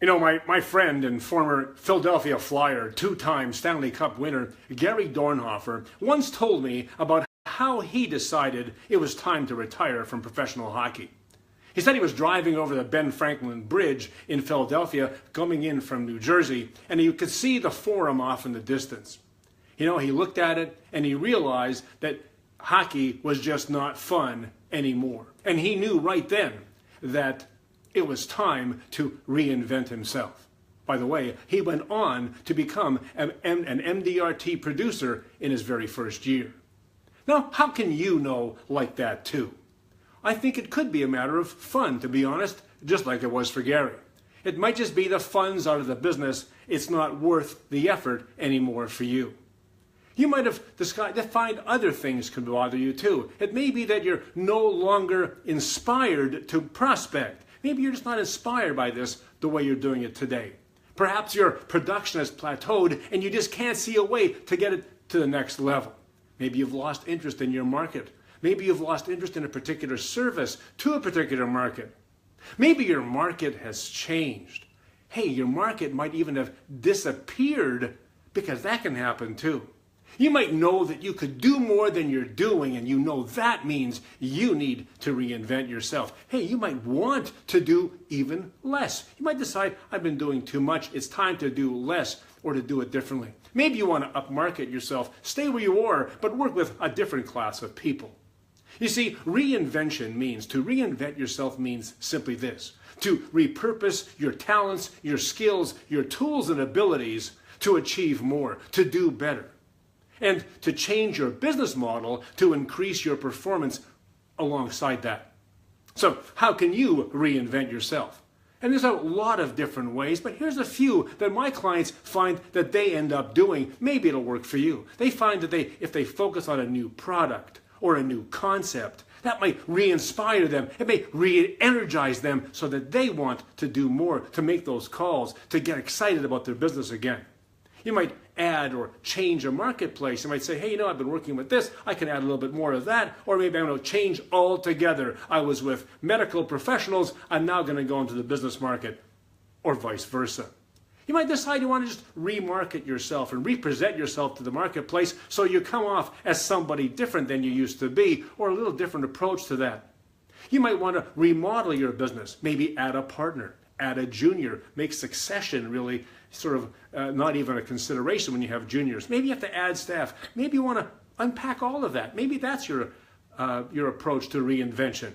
You know, my friend and former Philadelphia Flyer, two-time Stanley Cup winner, Gary Dornhofer, once told me about how he decided it was time to retire from professional hockey. He said he was driving over the Ben Franklin Bridge in Philadelphia, coming in from New Jersey, and he could see the Forum off in the distance. You know, he looked at it and he realized that hockey was just not fun anymore. And he knew right then that it was time to reinvent himself. By the way, he went on to become an MDRT producer in his very first year. Now, how can you know like that too? I think it could be a matter of fun, to be honest, just like it was for Gary. It might just be the fun's out of the business. It's not worth the effort anymore for you. You might have decided to find other things could bother you too. It may be that you're no longer inspired to prospect. Maybe you're just not inspired by this the way you're doing it today. Perhaps your production has plateaued and you just can't see a way to get it to the next level. Maybe you've lost interest in your market. Maybe you've lost interest in a particular service to a particular market. Maybe your market has changed. Hey, your market might even have disappeared, because that can happen too. You might know that you could do more than you're doing, and you know that means you need to reinvent yourself. Hey, you might want to do even less. You might decide, I've been doing too much, it's time to do less or to do it differently. Maybe you want to upmarket yourself, stay where you are, but work with a different class of people. You see, to reinvent yourself means simply this: to repurpose your talents, your skills, your tools and abilities to achieve more, to do better, and to change your business model to increase your performance alongside that. So how can you reinvent yourself? And there's a lot of different ways, but here's a few that my clients find that they end up doing. Maybe it'll work for you. They find that if they focus on a new product or a new concept, that might re-inspire them. It may re-energize them so that they want to do more, to make those calls, to get excited about their business again. You might add or change a marketplace. You might say, hey, you know, I've been working with this. I can add a little bit more of that. Or maybe I'm going to change altogether. I was with medical professionals. I'm now going to go into the business market, or vice versa. You might decide you want to just remarket yourself and represent yourself to the marketplace so you come off as somebody different than you used to be, or a little different approach to that. You might want to remodel your business, maybe add a partner, add a junior, make succession really sort of not even a consideration when you have juniors. Maybe you have to add staff. Maybe you want to unpack all of that. Maybe that's your approach to reinvention.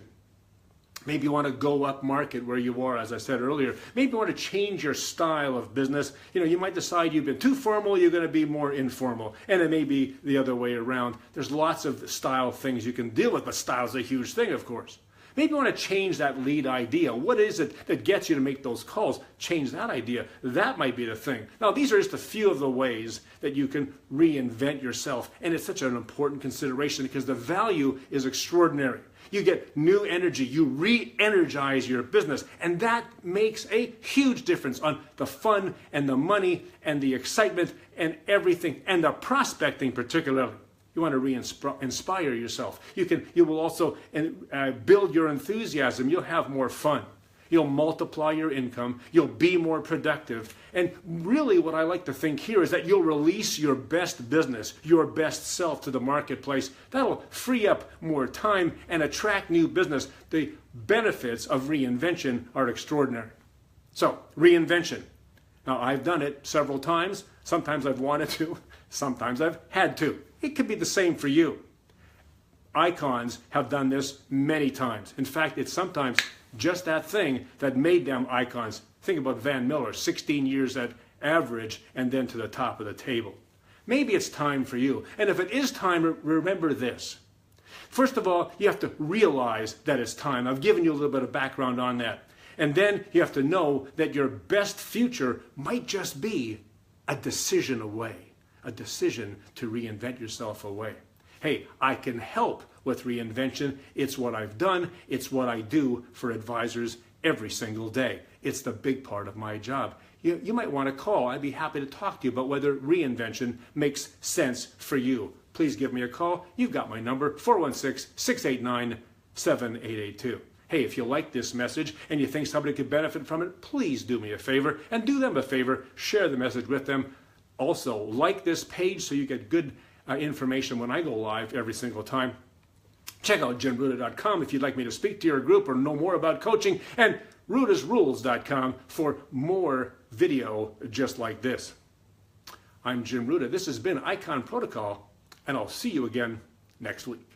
Maybe you want to go up market where you are, as I said earlier. Maybe you want to change your style of business. You know, you might decide you've been too formal, you're going to be more informal. And it may be the other way around. There's lots of style things you can deal with, but style's a huge thing, of course. Maybe you want to change that lead idea. What is it that gets you to make those calls? Change that idea. That might be the thing. Now, these are just a few of the ways that you can reinvent yourself. And it's such an important consideration because the value is extraordinary. You get new energy. You re-energize your business. And that makes a huge difference on the fun and the money and the excitement and everything, and the prospecting particularly. You want to re-inspire yourself. You will also build your enthusiasm. You'll have more fun. You'll multiply your income. You'll be more productive. And really what I like to think here is that you'll release your best business, your best self to the marketplace. That'll free up more time and attract new business. The benefits of reinvention are extraordinary. So, reinvention. Now, I've done it several times. Sometimes I've wanted to. Sometimes I've had to. It could be the same for you. Icons have done this many times. In fact, it's sometimes just that thing that made them icons. Think about Van Miller, 16 years at average and then to the top of the table. Maybe it's time for you. And if it is time, remember this. First of all, you have to realize that it's time. I've given you a little bit of background on that. And then you have to know that your best future might just be a decision away. A decision to reinvent yourself away. Hey, I can help with reinvention. It's what I've done. It's what I do for advisors every single day. It's the big part of my job. You might want to call. I'd be happy to talk to you about whether reinvention makes sense for you. Please give me a call. You've got my number, 416-689-7882. Hey, if you like this message and you think somebody could benefit from it, please do me a favor and do them a favor. Share the message with them. Also, like this page so you get good information when I go live every single time. Check out JimRuta.com if you'd like me to speak to your group or know more about coaching, and RutasRules.com for more video just like this. I'm Jim Ruta. This has been Icon Protocol, and I'll see you again next week.